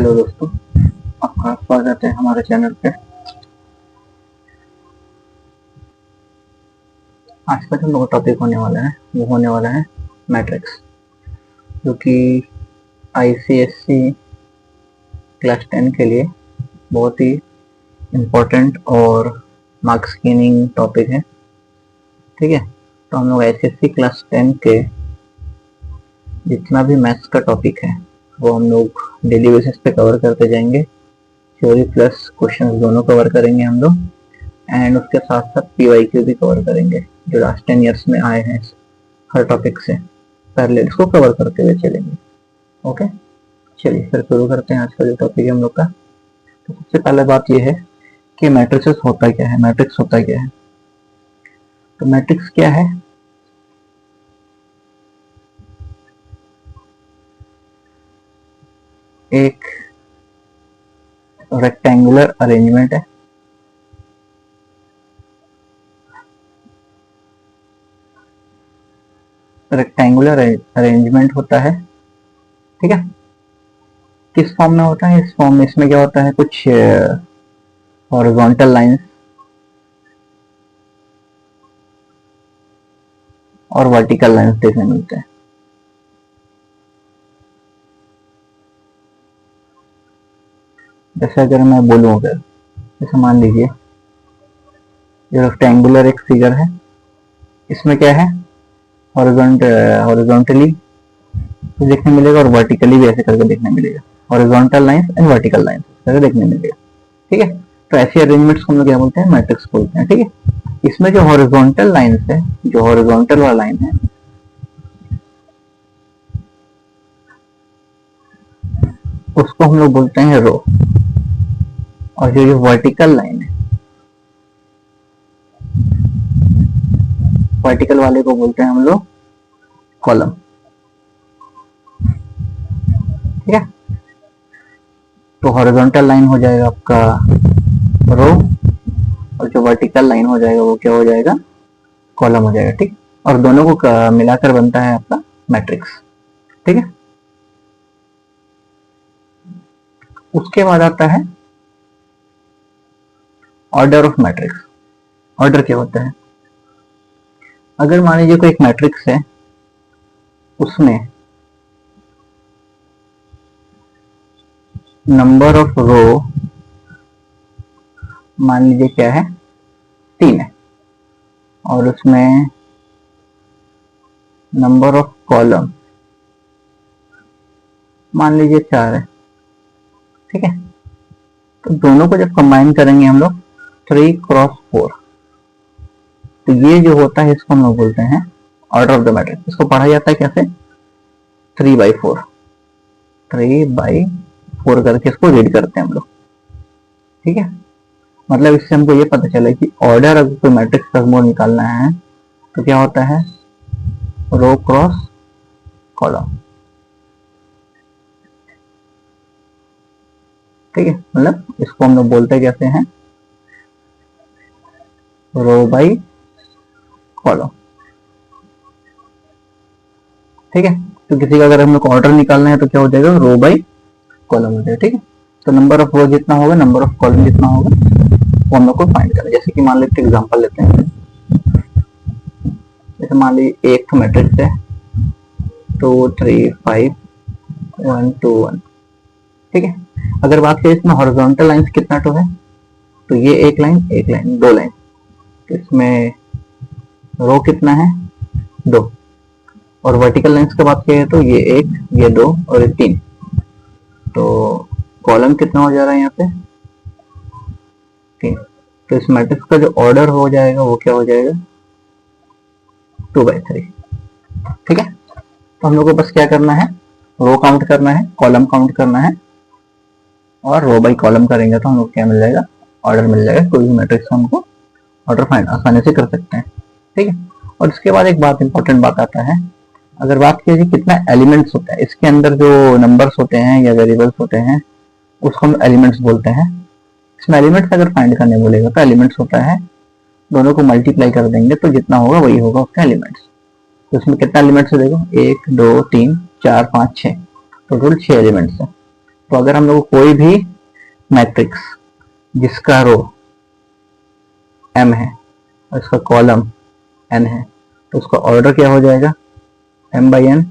Hello दोस्तों, आपका स्वागत है हमारे चैनल पे। आज का जो मेरा टॉपिक होने वाला है वो होने वाला है मैट्रिक्स, जो कि आईसीएससी क्लास 10 के लिए बहुत ही इम्पोर्टेंट और मार्क्स गेनिंग टॉपिक है। ठीक है, तो हम लोग आईसीएससी क्लास 10 के जितना भी मैथ्स का टॉपिक है वो हम लोग डेली बेसिस पे कवर करते जाएंगे। थ्योरी प्लस क्वेश्चंस दोनों कवर करेंगे हम लोग, एंड उसके साथ साथ पीवाईक्यू भी कवर करेंगे जो लास्ट 10 ईयर्स में आए हैं। हर टॉपिक से पैरेलल इसको कवर करते हुए चलेंगे। ओके, चलिए फिर शुरू करते हैं आज का जो टॉपिक है हम लोग का। तो सबसे पहले बात यह है कि मैट्रिक्स होता क्या है। मैट्रिक्स होता क्या है? तो मैट्रिक्स क्या है? एक रेक्टेंगुलर अरेंजमेंट है। रेक्टेंगुलर अरेंजमेंट होता है, ठीक है। किस फॉर्म में होता है? इस फॉर्म में इसमें क्या होता है, कुछ हॉरिजॉन्टल लाइंस और वर्टिकल लाइंस देखने मिलते हैं। जैसे अगर मैं बोलूं, अगर जैसे मान लीजिए ये रेक्टेंगुलर एक फिगर है, इसमें क्या है, हॉरिजॉन्टली देखने मिलेगा और वर्टिकली भी ऐसे करके देखने मिलेगा। Horizontal lines and vertical lines करके देखने मिलेगा, ठीक है। तो ऐसे अरेंजमेंट्स को हम लोग क्या बोलते हैं? मैट्रिक्स बोलते हैं, ठीक है। इसमें जो हॉरिजॉन्टल लाइंस है, जो हॉरिजॉन्टल वाला लाइन है, उसको हम लोग बोलते हैं रो, और जो वर्टिकल लाइन है, वर्टिकल वाले को बोलते हैं हम लोग कॉलम, ठीक है। तो हॉरिजॉन्टल लाइन हो जाएगा आपका रो, और जो वर्टिकल लाइन हो जाएगा वो क्या हो जाएगा? कॉलम हो जाएगा, ठीक। और दोनों को मिलाकर बनता है आपका मैट्रिक्स, ठीक है। उसके बाद आता है ऑर्डर ऑफ मैट्रिक्स। ऑर्डर क्या होता है? अगर मान लीजिए कोई एक मैट्रिक्स है, उसमें नंबर ऑफ रो मान लीजिए क्या है, 3 है, और उसमें नंबर ऑफ कॉलम मान लीजिए 4 है, ठीक है। तो दोनों को जब कंबाइन करेंगे हम लोग 3 क्रॉस 4, तो ये जो होता है इसको हम लोग बोलते हैं ऑर्डर ऑफ द मैट्रिक्स। इसको पढ़ा जाता है कैसे? 3/4, 3/4 करके इसको रीड करते हैं हम लोग, ठीक है। मतलब इससे हमको ये पता चला कि ऑर्डर अगर कोई मैट्रिक्स का हमको निकालना है तो क्या होता है? रो क्रॉस कॉलम, ठीक है। मतलब इसको हम लोग बोलते कैसे हैं? रो बाई कॉलम, ठीक है। तो किसी का अगर हम लोग ऑर्डर निकालना है तो क्या हो जाएगा? रो बाई कॉलम हो जाएगा, ठीक है। तो नंबर ऑफ रो जितना होगा, नंबर ऑफ कॉलम जितना होगा, वो हम लोग को फाइंड करना है। जैसे कि मान लेते हैं, एग्जांपल लेते हैं, जैसे मान लीजिए एक मैट्रिक्स है 2 3 5 1 2 1, ठीक है। अगर बात करें इसमें हॉरिजॉन्टल लाइंस कितना तो है, तो ये एक लाइन, एक लाइन, 2 लाइन। तो इसमें रो कितना है? 2। और वर्टिकल लाइंस की बात करें तो ये 1, ये 2 और ये 3। तो कॉलम कितना हो जा रहा है यहाँ पे? 3। तो इस मैट्रिक्स का जो ऑर्डर हो जाएगा वो क्या हो जाएगा? 2/3, ठीक है। तो हम लोग को बस क्या करना है? रो काउंट करना है, कॉलम काउंट करना है, और रो बाई कॉलम करेंगे तो हम लोग क्या मिल जाएगा? ऑर्डर मिल जाएगा। कोई भी मैट्रिक्स हमको ऑर्डर फाइंड आसानी से कर सकते हैं, ठीक है। और इसके बाद एक बात, इंपॉर्टेंट बात आता है, अगर बात कीजिए कितना एलिमेंट्स होता है इसके अंदर, जो नंबर्स होते हैं या वेरिएबल्स होते हैं उसको हम एलिमेंट्स बोलते हैं। इसमें एलिमेंट्स अगर फाइंड करने बोलेगा तो एलिमेंट्स होता है, दोनों को मल्टीप्लाई कर देंगे तो जितना होगा वही होगा उसका एलिमेंट्स। तो इसमें कितना एलिमेंट्स है? देखो 1 2 3 4 5 6, तो टोटल 6 एलिमेंट्स है, तो अगर हम लोग कोई भी मैट्रिक्स जिसका रो m है और इसका कॉलम n है तो उसका ऑर्डर क्या हो जाएगा, m/n,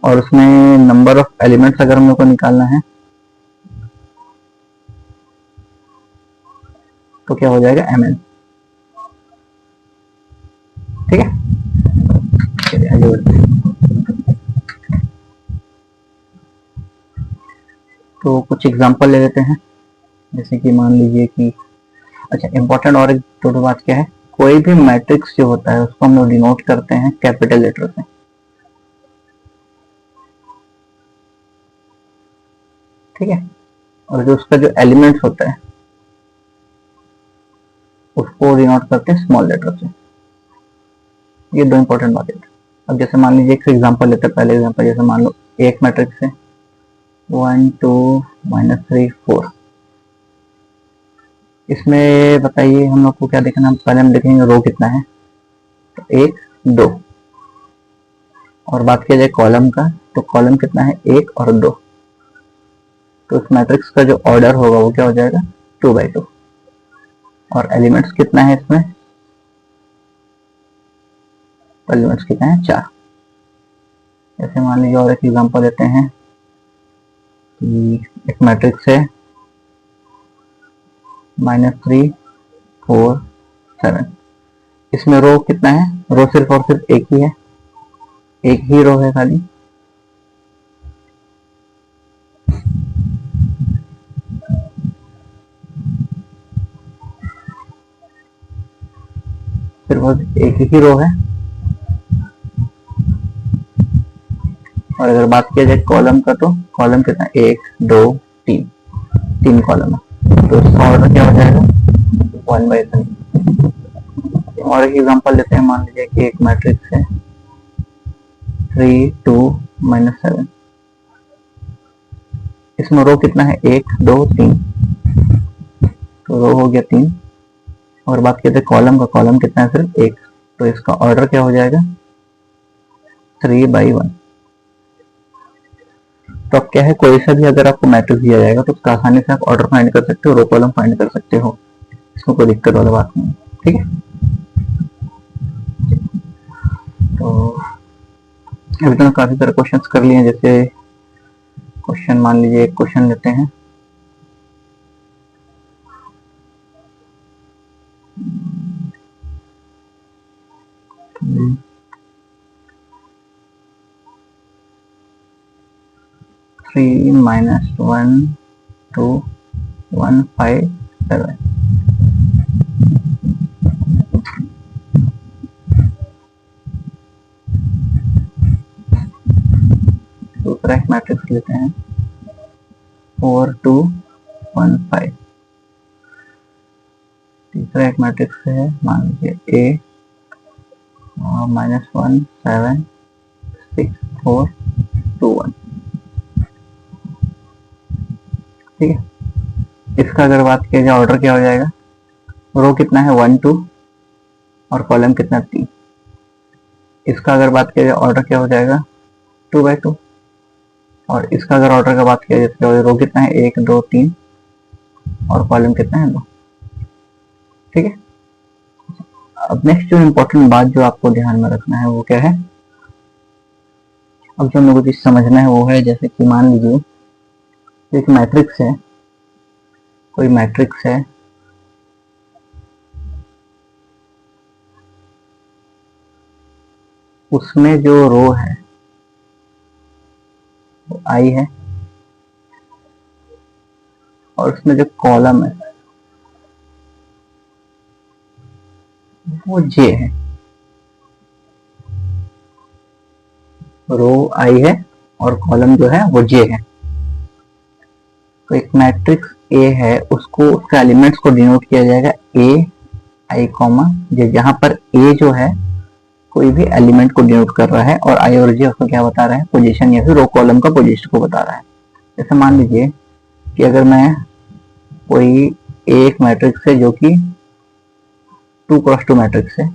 और उसमें नंबर ऑफ एलिमेंट्स अगर हम लोग को निकालना है तो क्या हो जाएगा, mn। ठीक है, चलिए आगे बढ़ते हैं। तो कुछ एग्जांपल ले लेते हैं, जैसे कि मान लीजिए कि अच्छा इंपॉर्टेंट और एक छोटी बात क्या है, कोई भी मैट्रिक्स जो होता है उसको हम लोग डिनोट करते हैं कैपिटल लेटर से। ठीक है, और जो उसका जो एलिमेंट्स होता है उसको डिनोट करते हैं स्मॉल लेटर से। ये दो इंपॉर्टेंट बातें। अब जैसे मान लीजिए एक एग्जांपल लेते हैं, पहले एग्जांपल जैसे मान लो एक मैट्रिक्स है 1 2 -3 4। इसमें बताइए हम लोग को क्या देखना, पहले हम देखेंगे रो कितना है, तो 1 2, और बात किया जाए कॉलम का तो कॉलम कितना है 1 और 2। तो इस मैट्रिक्स का जो ऑर्डर होगा वो क्या हो जाएगा 2/2, और एलिमेंट्स कितना है इसमें, एलिमेंट्स कितना है 4। जैसे मान लीजिए और एक एग्जांपल लेते हैं कि एक मैट्रिक्स है -3 4 7। इसमें रो कितना है, रो सिर्फ और सिर्फ एक ही है, एक ही रो है खाली। सिर्फ एक ही रो है। और अगर बात किया जाए कॉलम का तो कॉलम कितना है 1 2 3, 3 कॉलम है, तो इसका ऑर्डर क्या हो जाएगा 1/3। और एक एग्जांपल लेते हैं, मान लीजिए कि एक मैट्रिक्स है 3 2 -7। इसमें रो कितना है 1 2 3, तो रो हो गया 3। और बात करते हैं कॉलम का, कॉलम कितना है सिर्फ 1, तो इसका ऑर्डर क्या हो जाएगा 3/1। तो अब क्या है, कोई सा भी अगर आपको मैट्रिक्स दिया जाएगा तो उसका आसानी से आप ऑर्डर फाइंड कर सकते हो, रो कॉलम फाइंड कर सकते हो, इसमें कोई दिक्कत वाला बात नहीं। ठीक है, तो अभी तक काफी सारे क्वेश्चंस कर लिए हैं। जैसे क्वेश्चन मान लीजिए एक क्वेश्चन लेते हैं, थ्री -1 2 1 5 7। दूसरा एक मैट्रिक्स लेते हैं 4 2 1 5। तीसरा एक मैट्रिक्स है मान लीजिए A -1 7 6 4 2 1। ठीक है, इसका अगर बात किया जाए ऑर्डर क्या हो जाएगा, रो कितना है 1 2 और कॉलम कितना 3। इसका अगर बात किया जाए ऑर्डर क्या हो जाएगा 2/2, और इसका अगर ऑर्डर का बात किया जाए तो रो कितना है 1 2 3 और कॉलम कितना है 2। ठीक है, अब नेक्स्ट जो इम्पोर्टेंट बात जो आपको ध्यान में रखना है वो क्या है, अब जो हम लोगों को समझना है वो है, जैसे कि मान लीजिए एक मैट्रिक्स है, कोई मैट्रिक्स है उसमें जो रो है वो आई है और उसमें जो कॉलम है वो जे है। रो आई है और कॉलम जो है वो जे है। तो एक मैट्रिक्स ए है, उसको उसका एलिमेंट्स को डिनोट किया जाएगा ए आई कॉमा जे, जहां पर ए जो है कोई भी एलिमेंट को डिनोट कर रहा है और आई और जे उसको क्या बता रहा है, पोजीशन या फिर रो कॉलम का पोजीशन को बता रहा है। जैसे मान लीजिए कि अगर मैं कोई एक मैट्रिक्स है जो कि 2x2 मैट्रिक्स है,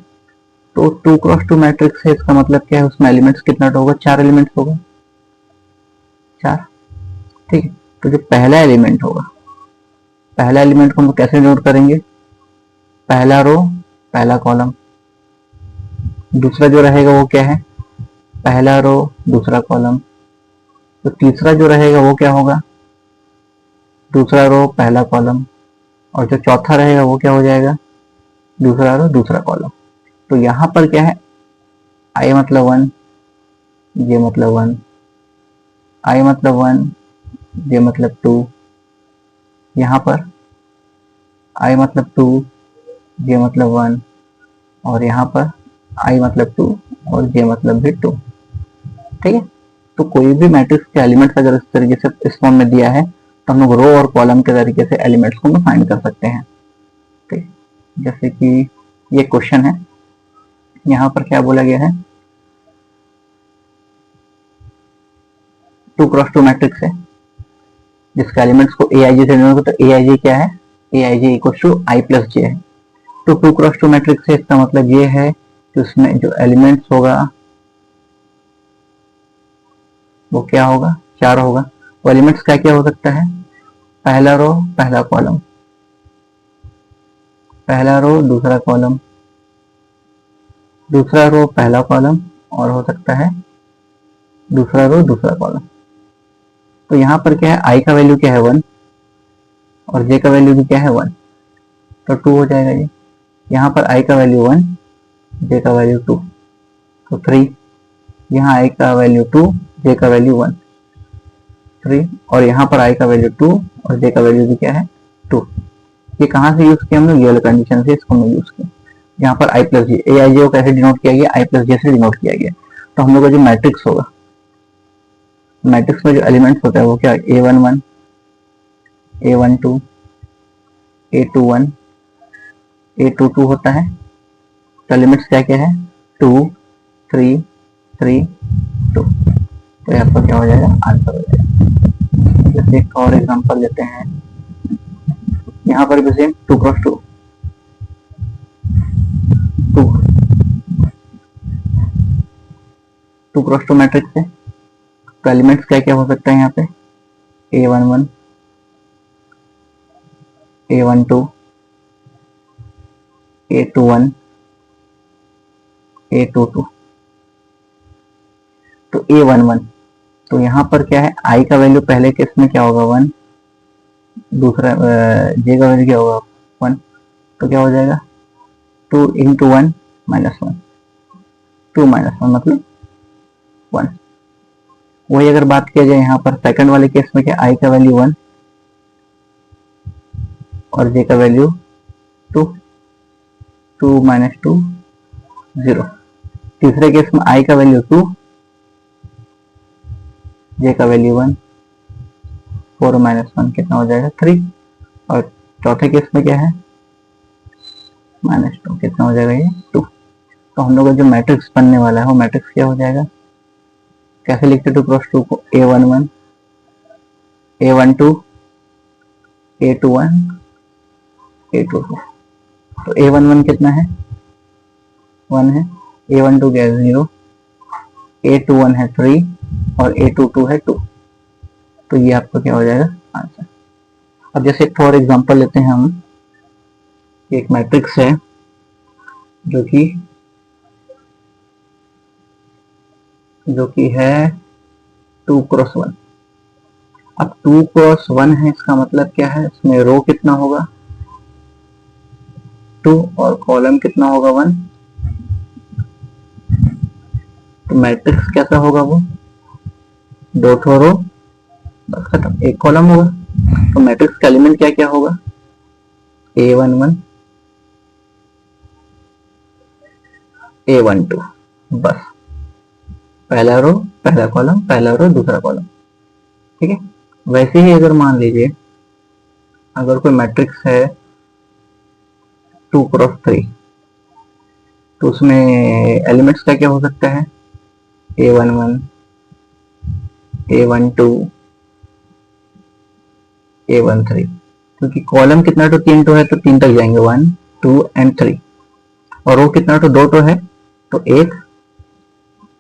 तो 2x2 मैट्रिक्स है, इसका मतलब क्या है, उसमें एलिमेंट्स कितना होगा, 4 एलिमेंट्स होगा 4। ठीक है, तो जो पहला एलिमेंट होगा, पहला एलिमेंट को हम कैसे नोट करेंगे, पहला रो पहला कॉलम, दूसरा जो रहेगा वो क्या है, पहला रो दूसरा कॉलम, तो तीसरा जो रहेगा वो क्या होगा, दूसरा रो पहला कॉलम, और जो चौथा रहेगा वो क्या हो जाएगा, दूसरा रो दूसरा कॉलम। तो यहाँ पर क्या है, आई मतलब 1, जे मतलब 1, आई मतलब 1, जे मतलब 2, यहाँ पर आई मतलब 2, जे मतलब 1, और यहाँ पर आई मतलब 2 और जे मतलब भी 2। ठीक है, तो कोई भी मैट्रिक्स के एलिमेंट्स अगर इस तरीके से इस फॉर्म में दिया है तो हम लोग रो और कॉलम के तरीके से एलिमेंट्स को फाइंड कर सकते हैं। ठीक, जैसे कि ये क्वेश्चन है, यहाँ पर क्या बोला गया है, 2 क्रॉस 2 मैट्रिक्स है जिसके एलिमेंट्स को ए आई जी से डिनोट करते हैं। ए आई जी क्या है, ए आई जी इक्वल टू आई प्लस जे है। तो 2 क्रॉस 2 मैट्रिक्स है, इसका मतलब ये है कि उसमें जो एलिमेंट्स होगा वो क्या होगा, 4 होगा। वो एलिमेंट्स क्या क्या हो सकता है, पहला रो पहला कॉलम, पहला रो दूसरा कॉलम, दूसरा रो पहला कॉलम, और हो सकता है दूसरा रो दूसरा कॉलम। तो यहाँ पर क्या है, आई का वैल्यू क्या है 1 और जे का वैल्यू भी क्या है 1, तो 2 हो जाएगा ये। यहाँ पर आई का वैल्यू 1, जे का वैल्यू 2, तो 3। यहाँ आई का वैल्यू 2, जे का वैल्यू 1, 3, और यहाँ पर आई का वैल्यू 2 और जे का वैल्यू भी क्या है 2। ये कहाँ से यूज किया हम लोग, ये वाला कंडीशन से इसको हमने यूज किया। यहाँ पर आई प्लस जे, ए आई जे को कैसे डिनोट किया गया, आई प्लस जे से डिनोट किया गया। तो हम लोग का जो मैट्रिक्स होगा, मैट्रिक्स में जो एलिमेंट्स होता है वो क्या, A11, A12, A21, A22 होता है। तो एलिमेंट्स क्या क्या है, 2, 3, 3, 2। तो यहाँ पर क्या हो जाएगा, आंसर हो जाएगा। जैसे एक और एग्जांपल लेते हैं, यहाँ पर भी सेम 2 क्रॉस 2, 2 क्रॉस 2 मैट्रिक्स है। तो एलिमेंट्स क्या क्या हो सकता है यहाँ पे, A11, A12, A21, A22। तो A11, तो यहाँ पर क्या है, आई का वैल्यू पहले केस में क्या होगा 1, दूसरा जे का वैल्यू क्या होगा 1, तो क्या हो जाएगा 2 इंटू 1 माइनस 1, 2 माइनस 1 मतलब 1। वही अगर बात किया जाए यहाँ पर सेकंड वाले केस में, क्या आई का वैल्यू 1 और जे का वैल्यू 2, 2 माइनस 2 0। तीसरे केस में आई का वैल्यू 2, जे का वैल्यू 1, 4 माइनस 1 कितना हो जाएगा 3। और चौथे केस में क्या है, माइनस 2, कितना हो जाएगा ये 2। तो हम लोग का जो मैट्रिक्स बनने वाला है वो मैट्रिक्स क्या हो जाएगा, कैसे लिखते 2 क्रॉस 2 को, A11, A12, A21, A22। तो A11 कितना है 1 है, A12 क्या है 0, A21 है 3 और A22 है 2। तो ये आपका क्या हो जाएगा आंसर। अब जैसे एक और एग्जांपल लेते हैं हम, एक मैट्रिक्स है जो कि है 2 क्रॉस 1। अब 2 क्रॉस 1 है, इसका मतलब क्या है, इसमें रो कितना होगा 2 और कॉलम कितना होगा 1। तो मैट्रिक्स कैसा होगा वो, 2 ठो रो बस खत्म, एक कॉलम होगा। तो मैट्रिक्स का एलिमेंट क्या क्या होगा, A11, A12, बस पहला रो पहला कॉलम, पहला रो दूसरा कॉलम। ठीक है, वैसे ही अगर मान लीजिए अगर कोई मैट्रिक्स है 2 क्रॉस 3, तो उसमें एलिमेंट्स क्या क्या हो सकता है, A11, A12, A13। क्योंकि कॉलम कितना तो 3 टो है तो 3 तक जाएंगे, 1, 2 एंड 3। और रो कितना तो 2 टो है तो 1,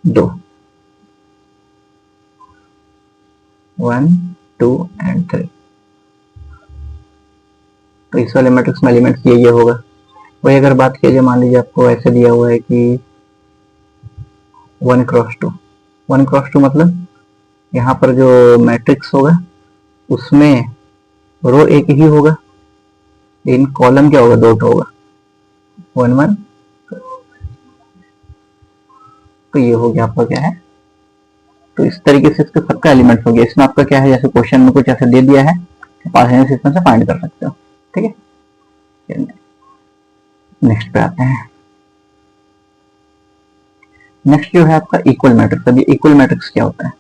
2, 1, 2 एंड 3। तो इस वाले मैट्रिक्स में एलिमेंट्स ये होगा। वही अगर बात किया जाए, मान लीजिए आपको ऐसे दिया हुआ है कि 1 क्रॉस 2, 1 क्रॉस 2 मतलब यहाँ पर जो मैट्रिक्स होगा उसमें रो एक ही होगा, लेकिन कॉलम क्या होगा, 2 होगा, 1 1। तो ये हो गया आपका क्या है, तो इस तरीके से इसका सबका एलिमेंट्स हो गया। इसमें आपका क्या है, जैसे क्वेश्चन में कुछ ऐसे दे दिया है, आसानी से इसमें से फाइंड कर सकते हो। ठीक है, नेक्स्ट पे आते हैं। नेक्स्ट जो है आपका इक्वल मैट्रिक्स। अब ये इक्वल मैट्रिक्स क्या होता है,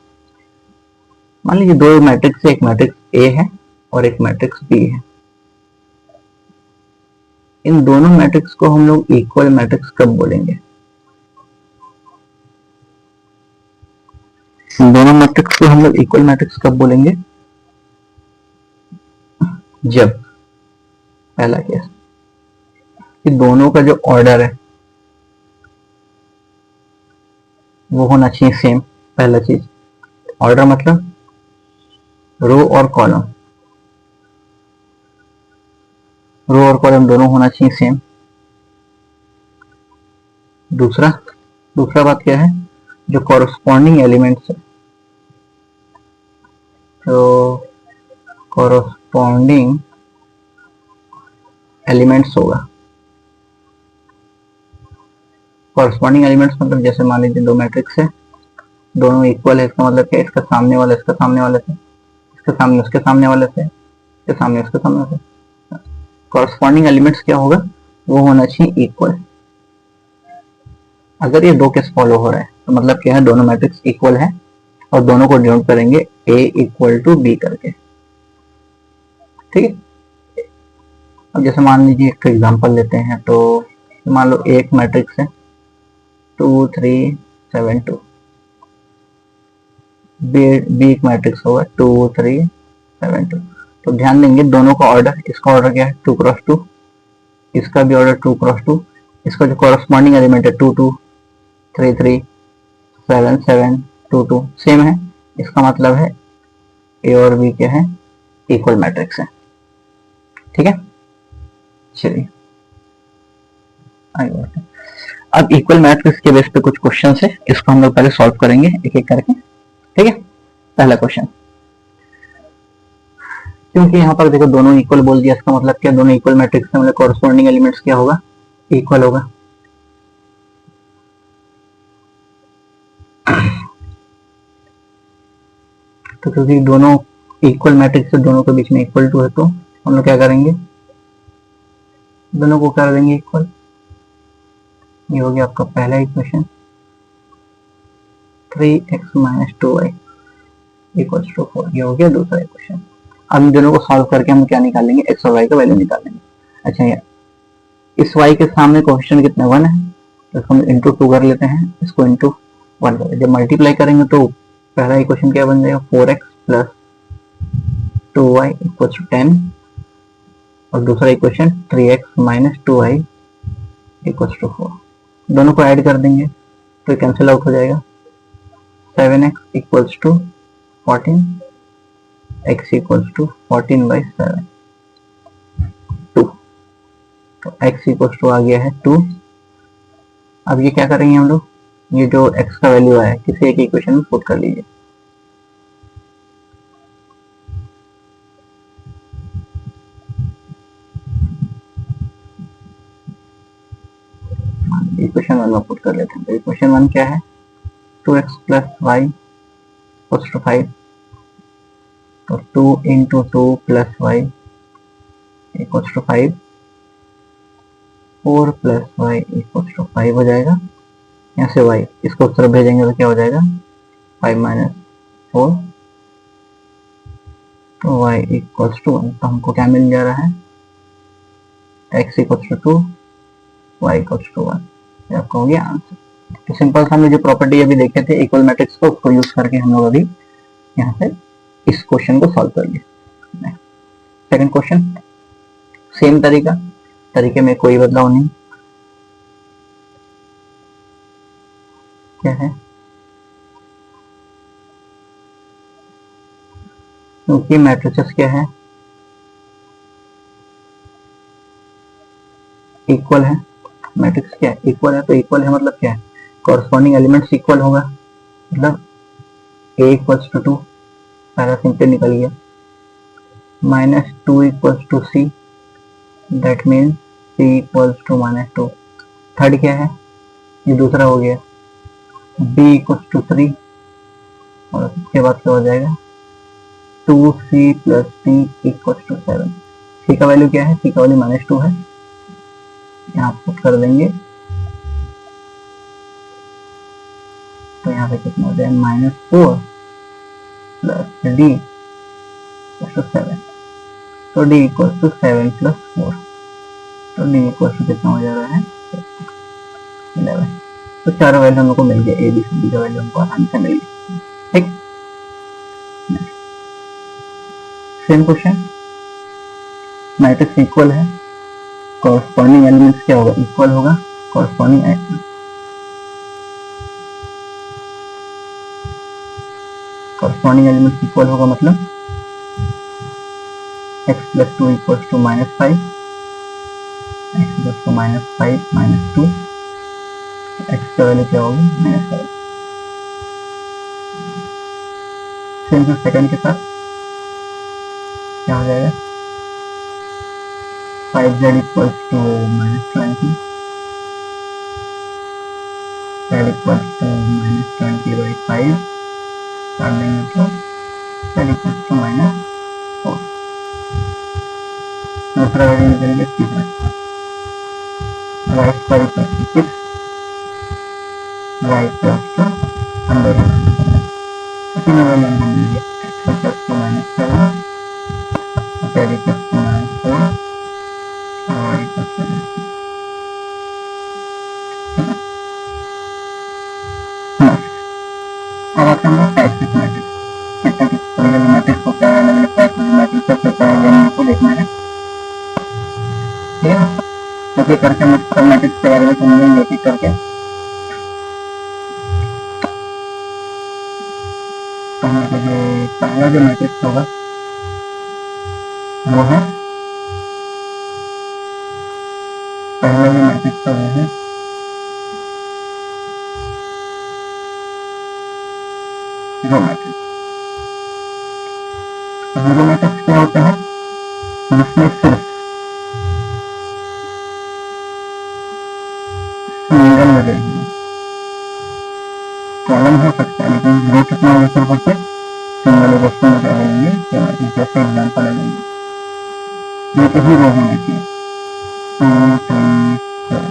मान लीजिए दो मैट्रिक्स है, एक मैट्रिक्स ए है और एक मैट्रिक्स बी है। इन दोनों मैट्रिक्स को हम लोग इक्वल मैट्रिक्स कब बोलेंगे, इन दोनों मैट्रिक्स को हम लोग इक्वल मैट्रिक्स कब बोलेंगे, जब पहला केस कि दोनों का जो ऑर्डर है वो होना चाहिए सेम। पहला चीज, ऑर्डर मतलब रो और कॉलम, रो और कॉलम दोनों होना चाहिए सेम। दूसरा बात क्या है, जो कॉरस्पॉन्डिंग एलिमेंट्स है, तो कॉरस्पॉन्डिंग एलिमेंट्स होगा। कॉरस्पॉन्डिंग एलिमेंट्स मतलब जैसे मान लीजिए दो मैट्रिक्स है, दोनों इक्वल है, इसका मतलब क्या, इसका सामने वाला इसका सामने वाले से, इसके सामने उसके सामने वाले से, इसके सामने उसके सामने से। कॉरस्पॉन्डिंग एलिमेंट्स क्या होगा, वो होना चाहिए इक्वल। अगर ये दो केस फॉलो हो रहा है तो मतलब क्या है, दोनों मैट्रिक्स इक्वल है और दोनों को डिनोट करेंगे a इक्वल टू बी करके। ठीक है, अब जैसे मान लीजिए एक एग्जांपल लेते हैं, तो मान लो एक मैट्रिक्स है 2 3 7 2, बी एक मैट्रिक्स होगा 2 3 7 2। तो ध्यान देंगे दोनों का ऑर्डर, इसका ऑर्डर क्या है 2 क्रॉस 2, इसका भी ऑर्डर 2 क्रॉस 2, इसका जो कॉरस्पॉन्डिंग एलिमेंट है 2 2 3 3 7 7 2 2 सेम है। इसका मतलब है ए और बी क्या है, इक्वल मैट्रिक्स है। ठीक है, चलिए आगे बढ़ते हैं। अब इक्वल मैट्रिक्स के बेस पे कुछ क्वेश्चन है, इसको हम लोग पहले सॉल्व करेंगे एक एक करके। ठीक है, पहला क्वेश्चन, क्योंकि यहाँ पर देखो दोनों इक्वल बोल दिया, इसका मतलब क्या, दोनों इक्वल मैट्रिक्स है, मतलब कॉरस्पॉन्डिंग एलिमेंट्स क्या होगा, इक्वल होगा। तो क्योंकि दोनों इक्वल मैट्रिक्स है, दोनों के बीच में इक्वल टू है, तो हम लोग क्या करेंगे, दोनों को कर देंगे इक्वल। ये हो गया आपका पहला equation, 3x minus 2y equals to 4। ये हो गया दूसरा इक्वेशन। अब इन दोनों को सॉल्व करके हम क्या निकालेंगे, x और y का वैल्यू निकालेंगे। अच्छा, ये इस y के सामने कोएफिशिएंट कितना 1 है, तो इसको हम इंटू 2 कर लेते हैं, इसको इंटू 1 कर, जब मल्टीप्लाई करेंगे तो पहला इक्वेशन क्या बन जाएगा, 4x plus 2y equals to 10, और दूसरा equation 3x minus 2y equals to 4। दोनों को ऐड कर देंगे तो कैंसिल आउट हो जाएगा, 7x equals to 14, x equals to 14 by 7, 2। तो x इक्वल्स टू आ गया है 2। अब ये क्या करेंगे हम लोग, ये जो x का वैल्यू आया है किसी एक इक्वेशन में पुट कर लीजिए। इक्वेशन 1 में पुट कर लेते हैं। तो इक्वेशन 1 क्या है, 2x plus y equals to 5, तो 2 into 2 plus y equals to 5, 4 plus y equals to 5 हो जाएगा। यहाँ से y इसको उस तरफ भेजेंगे तो क्या हो जाएगा, 5 माइनस 4, तो y इक्वल्स टू 1। तो हमको क्या मिल जा रहा है, x equals to 2, y equals to 1। ये आपका हो गया आंसर। तो सिंपल सा हमने जो प्रॉपर्टी अभी देखे थे इक्वल मैट्रिक्स को, उसको यूज करके हम लोग अभी यहाँ से इस क्वेश्चन को सॉल्व कर लिए। सेकंड क्वेश्चन, सेम तरीके में कोई बदलाव नहीं। क्या है, क्योंकि मैट्रिसेस क्या है, इक्वल है। मैट्रिक्स क्या है, इक्वल है, तो इक्वल है मतलब क्या है, कॉरस्पॉन्डिंग एलिमेंट्स इक्वल होगा, मतलब ए इक्वल्स टू 2, सारा सिंपल निकल गया। -2 equals to C, that means C equals to -2। Third क्या है, ये दूसरा हो गया, बी इक्वल्स टू 3, और उसके बाद क्या हो जाएगा 2c plus D equals to 7। C का वैल्यू क्या है, सी का वैल्यू -2 है, यहाँ पुट कर देंगे, तो यहाँ पे कितना हो जाएगा -4 प्लस डी इक्वल्स टू 7, तो डी इक्वल्स टू 7 प्लस 4, तो डी इक्वल्स टू कितना हो जा रहा है 11। तो चारों वैल्यू हम लोग को मिल गया, ए बी सी डी का वैल्यू हमको आसानी से मिल गया। ठीक, सेम क्वेश्चन, मैट्रिक्स इक्वल है, कॉरस्पॉन्डिंग एलिमेंट्स क्या होगा, इक्वल होगा, कॉरस्पॉन्डिंग एलिमेंट्स इक्वल होगा मतलब x plus 2 equals to -5, x plus two -5 -2, x का वैल्यू क्या होगी -5। सेम टू सेकंड के साथ क्या हो जाएगा 5z equals to -20, z equals to -20/5 कर देंगे तो z इक्वल्स टू -4। दूसरा वैल्यू निकल गया तीसरा, राइट पर equals to 6, right plus two under तीनों वैल्यू हमको मिल गया, x equals to -7, z equals to -4 और y इक्वल्स टू अब आता है टाइप्स मैट्रिक्स, कितना किस मैट्रिक्स होता है, अलग अलग टाइप के मैट्रिक्स होता है, ये हमको देखना है। ठीक है, तो ये करके हम सब मैट्रिक्स के बारे में समझेंगे एक एक करके। तो हम लोग जो पहला जो मैट्रिक्स होगा वो है, पहला जो मैट्रिक्स का वो है रो मैट्रिक्स। रो मैट्रिक्स क्या होता है, जिसमें सिर्फ सिंगल वैल्यू कॉलम हो सकता है, लेकिन रो कितना होगा सिर्फ उससे सिंगल वस्तु में क्या लेंगे, जैसे एग्जाम्पल लेंगे, ये कहीं रो होना चाहिए 2 3 4,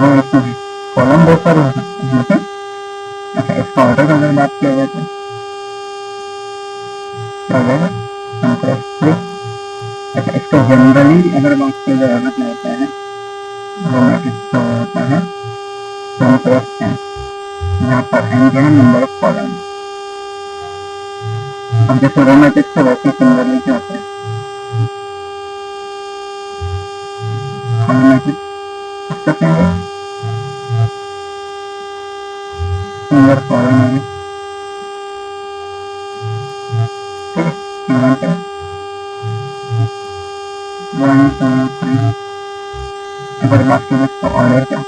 रो कॉलम बहुत सारे हो सकते हैं, लेकिन अच्छा इसका ऑर्डर का अगर बात किया जाए तो क्या हो जाएगा, अच्छा इसका जनरली अगर बात किया जाए ऑर्डर क्या होता है, रो मैट्रिक्स का होता है 1 क्रॉस n, यहाँ पर n जो है नंबर ऑफ कॉलम। अब जैसे रो मैट्रिक्स का वैसे सिमिलरली क्या होता है, कॉलम मैट्रिक्स कहते हैं सिंगल कॉलम है, ठीक है, 1 2 3। अगर बात करें तो ऑर्डर का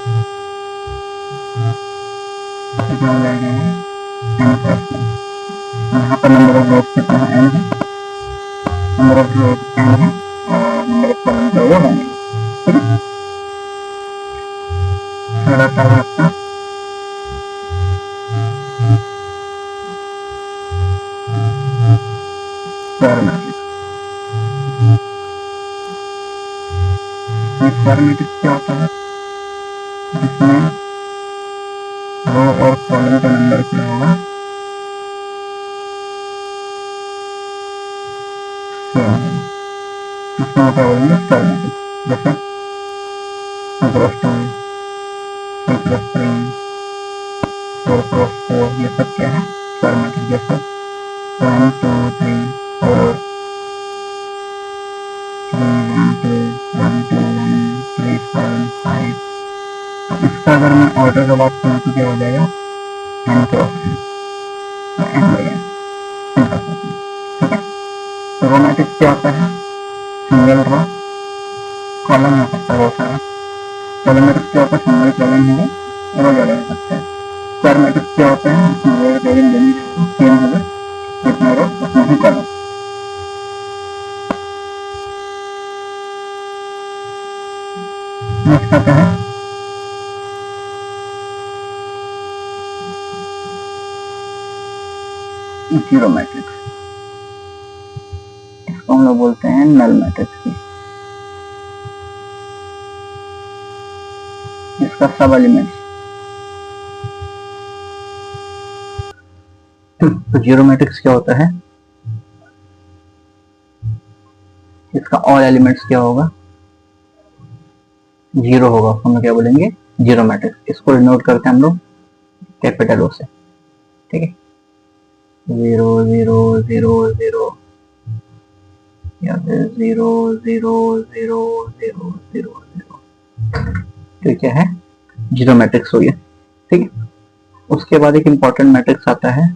जो हो जाएगा n क्रॉस n, यहाँ पर नंबर ऑफ रोज कितना है n है, नंबर ऑफ रोज n है और नंबर ऑफ कॉलम जो है वो 1 है। ठीक है, फिर आता है आपका स्क्वायर मैट्रिक्स। स्क्वायर मैट्रिक्स क्या होता है, जिसमें रो और कॉलम का नंबर क्या होगा इसमें क्या बोलेंगे स्क्वायर मैट्रिक्स, जैसे 2 क्रॉस 2, 3 क्रॉस 3, 4 क्रॉस 4, ये सब क्या है स्क्वायर मैट्रिक्स, जैसे 1 2 3 4 3 1 2 1 2 1 3 7 5। तो इसका अगर मैं ऑर्डर का बात करूँ तो क्या हो जाएगा n cross n, n by n, simple. Row matrix क्या होता है? सिंगल रो कॉलम हो सकता है, बहुत सारा। कॉलम मैट्रिक्स क्या होता है? सिंगल कॉलम होगा, रो ज्यादा हो सकता है। स्क्वायर मैट्रिक्स क्या होता है? इसमें रो कॉलम दोनों सेम होगा, जितना रो उतना ही कॉलम। नेक्स्ट आता है जीरो मैट्रिक्स। इसको हम लोग बोलते हैं नल मैट्रिक्स की। इसका सब एलिमेंट्स, तो जीरो मैट्रिक्स क्या होता है? इसका ऑल एलिमेंट्स क्या होगा? जीरो होगा, हम लोग क्या बोलेंगे? Zero matrix. इसको डिनोट करते हैं हम लोग कैपिटल ओ से, ठीक है? 0 0 0 0 या फिर 0 0 0 0 0 0, तो क्या है? जीरो मैट्रिक्स हो गया, ठीक है? उसके बाद एक इंपॉर्टेंट मैट्रिक्स आता है,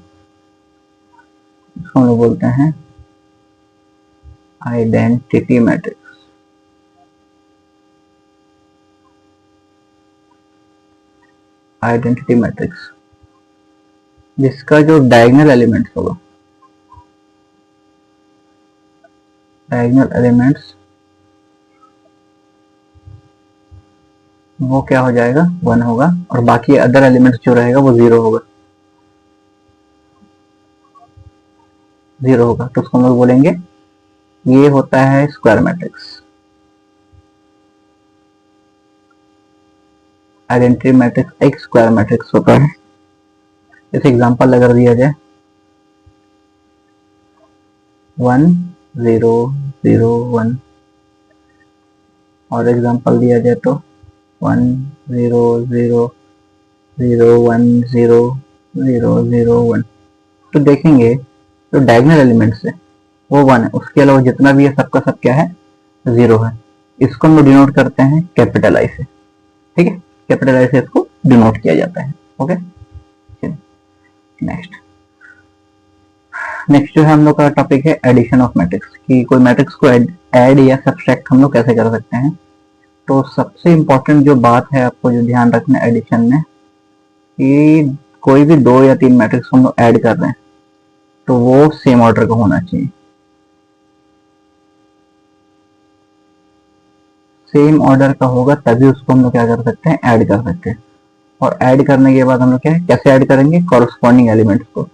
इसको हम लोग बोलते हैं आइडेंटिटी मैट्रिक्स। आइडेंटिटी मैट्रिक्स जिसका जो डायगोनल एलिमेंट्स होगा, डायगोनल एलिमेंट्स वो क्या हो जाएगा? 1 होगा, और बाकी अदर एलिमेंट्स जो रहेगा वो 0 होगा, 0 होगा। तो उसको हम लोग बोलेंगे ये होता है स्क्वायर मैट्रिक्स। आइडेंटिटी मैट्रिक्स एक स्क्वायर मैट्रिक्स होता है। जैसे एग्जांपल अगर दिया जाए 1 0 0 1, और एग्जांपल दिया जाए तो 1 0 0 0 1 0 0 0 1, तो देखेंगे जो डायगोनल एलिमेंट्स है वो 1 है, उसके अलावा जितना भी है सबका सब क्या है? 0 है। इसको हम डिनोट करते हैं कैपिटल आई से, ठीक है? कैपिटल आई से इसको डिनोट किया जाता है, ओके? नेक्स्ट जो है हम लोग का टॉपिक है एडिशन ऑफ मैट्रिक्स, कि कोई मैट्रिक्स को ऐड या सब्सट्रैक्ट हम लोग कैसे कर सकते हैं। तो सबसे इंपॉर्टेंट जो बात है आपको जो ध्यान रखना है एडिशन में, कि कोई भी 2 या 3 मैट्रिक्स हम लोग ऐड कर रहे हैं तो वो सेम ऑर्डर का होना चाहिए। सेम ऑर्डर का होगा तभी उसको हम लोग क्या कर सकते हैं? ऐड कर सकते हैं। और ऐड करने के बाद हम लोग क्या है, कैसे ऐड करेंगे? कॉरस्पॉन्डिंग एलिमेंट्स को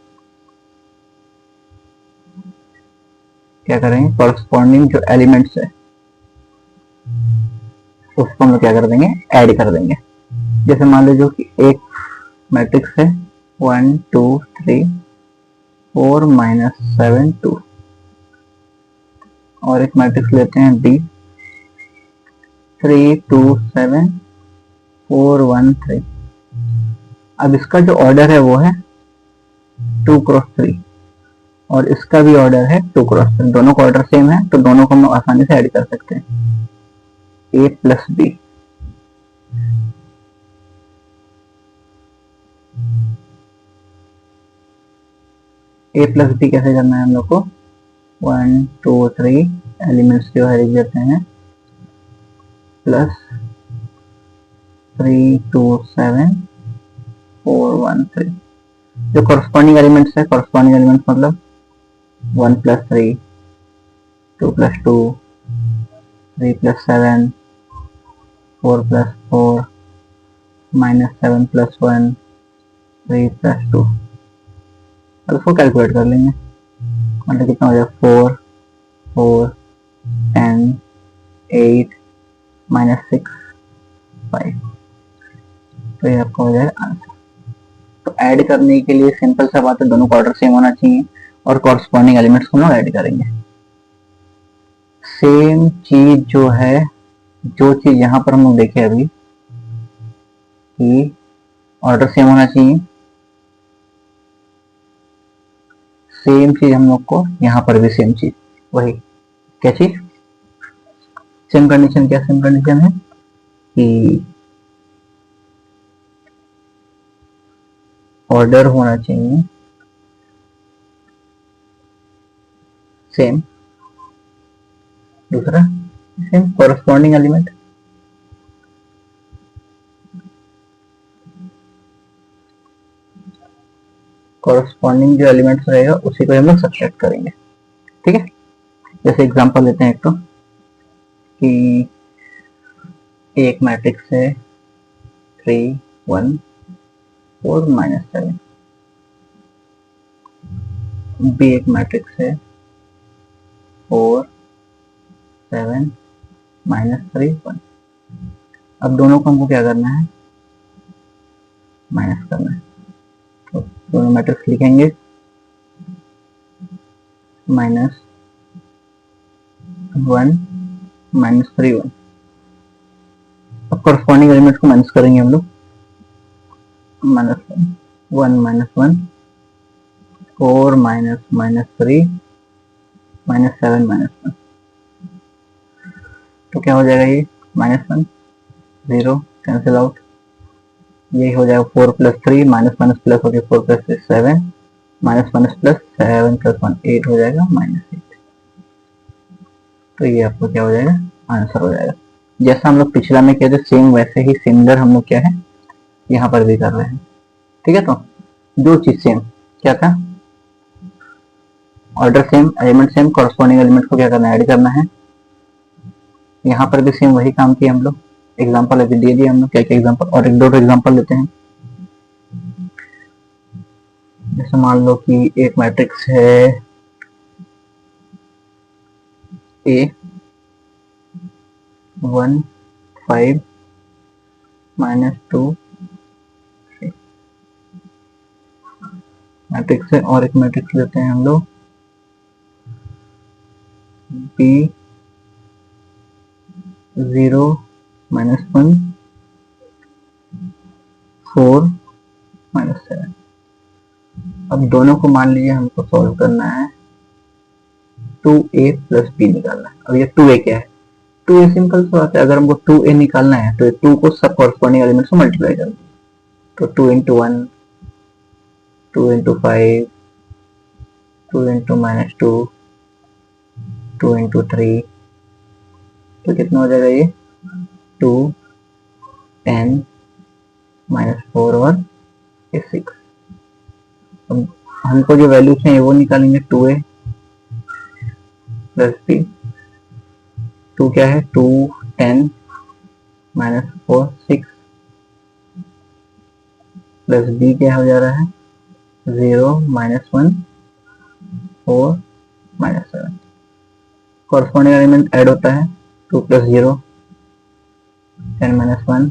क्या करेंगे? कॉरस्पॉन्डिंग जो एलिमेंट्स है उसको हम लोग क्या कर देंगे? ऐड कर देंगे। जैसे मान लीजिए कि एक मैट्रिक्स है 1 2 3 4 -7 2, और एक मैट्रिक्स लेते हैं D 3 2 7 4 1 3। अब इसका जो ऑर्डर है वो है 2 क्रॉस 3, और इसका भी ऑर्डर है 2 क्रॉस 3। दोनों का ऑर्डर सेम है तो दोनों को हम लोग आसानी से ऐड कर सकते हैं। A plus B, A plus B कैसे करना है हम लोग को? 1 2 3 एलिमेंट्स जो है लिख देते हैं, प्लस 3 2 7 4 1 3। जो कॉरस्पॉन्डिंग एलिमेंट्स है, कॉरस्पॉन्डिंग एलिमेंट्स मतलब 1 plus 3 2 plus 2 3 plus 7 4 plus 4 -7 plus 1 3 plus 2। अब इसको कैलकुलेट कर लेंगे, मतलब कितना हो जाएगा? 4 4 10 8 -6 5, तो ये आपका हो जाएगा आंसर। तो ऐड करने के लिए सिंपल सा बात है, दोनों का ऑर्डर सेम होना चाहिए और कॉरस्पॉन्डिंग एलिमेंट्स को हम लोग ऐड करेंगे। सेम चीज जो है, जो चीज यहाँ पर हम लोग देखे अभी कि ऑर्डर सेम होना चाहिए, सेम चीज हम लोग को यहाँ पर भी सेम चीज, वही क्या चीज? Same condition. क्या सेम कंडीशन है? कि ऑर्डर होना चाहिए सेम, दूसरा सेम कॉरस्पॉन्डिंग एलिमेंट, कॉरस्पॉन्डिंग जो एलिमेंट्स रहेगा उसी को हम लोग सब्ट्रैक्ट करेंगे। ठीक है, जैसे एग्जांपल लेते हैं एक तो कि एक मैट्रिक्स है 3 1 4 -7, बी एक मैट्रिक्स है 4 7 -3 1। अब दोनों को हमको क्या करना है, माइनस करना है। तो दोनों मैट्रिक्स लिखेंगे -1 -3 1। अब कॉरस्पॉन्डिंग एलिमेंट को माइनस करेंगे हम लोग, -1 1 -1 4 -3 -7 -1। तो क्या हो जाएगा, ये -1 0 कैंसिल आउट, ये हो जाएगा 4 + 3 माइनस माइनस प्लस हो गया 4 + 3 7 माइनस माइनस प्लस 7 + 1 8 हो जाएगा -8। तो ये आपको क्या हो जाएगा, आंसर हो जाएगा। जैसा हम लोग पिछला में किए थे सेम वैसे ही सिमिलर हम लोग क्या है यहाँ पर भी कर रहे हैं। ठीक है, तो दो चीज सेम क्या था, order same, element same, corresponding element को क्या करना है, ऐड करना है। यहाँ पर भी सेम वही काम किया हम लोग, एग्जाम्पल अभी दे दिए हम लोग क्या क्या एग्जाम्पल, और एक दो एग्जाम्पल लेते हैं। जैसे मान लो कि एक मैट्रिक्स है A 1 5 -2 6 मैट्रिक्स है, और एक मैट्रिक्स लेते हैं हम लोग B 0 -1 4 -7। अब दोनों को मान लीजिए हमको सॉल्व करना है, 2a + b निकालना है। अब ये 2a क्या है, 2a सिंपल सा बात है, अगर हमको 2a निकालना है तो 2 को सब कॉरस्पॉन्डिंग एलिमेंट से मल्टीप्लाई कर दो, तो 2 × 1 2 × 5 2 × -2 2 × 3, तो कितना हो जाएगा ये 2 10 -4 और 6। अब हमको जो वैल्यू चाहिए वो निकालेंगे, 2a + b, 2 क्या है 2 10 -4 6 प्लस b क्या हो जा रहा है 0 -1 4 -7। कॉरस्पॉन्डिंग एलिमेंट ऐड होता है, 2 + 0 10 -1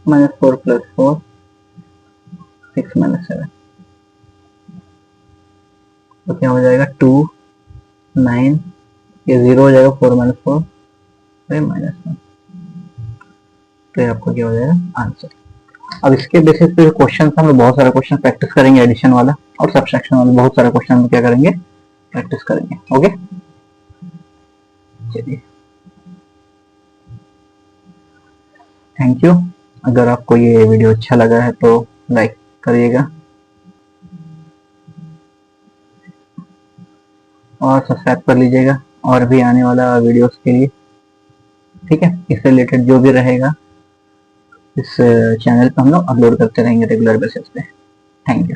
-4 + 4 6 -7। तो क्या हो जाएगा 2 9, ये 0 हो जाएगा 4 - 4 -1। तो ये आपको क्या हो जाएगा आंसर। अब इसके बेसिस पे क्वेश्चन हम लोग बहुत सारे क्वेश्चन प्रैक्टिस करेंगे, एडिशन वाला और सब्ट्रैक्शन वाला बहुत सारे क्वेश्चन हम क्या करेंगे, प्रैक्टिस करेंगे। ओके, चलिए थैंक यू। अगर आपको ये वीडियो अच्छा लगा है तो लाइक करिएगा और सब्सक्राइब कर लीजिएगा और भी आने वाला वीडियोस के लिए। ठीक है, इससे रिलेटेड जो भी रहेगा इस चैनल पर हम लोग अपलोड करते रहेंगे रेगुलर बेसिस पे। Thank you.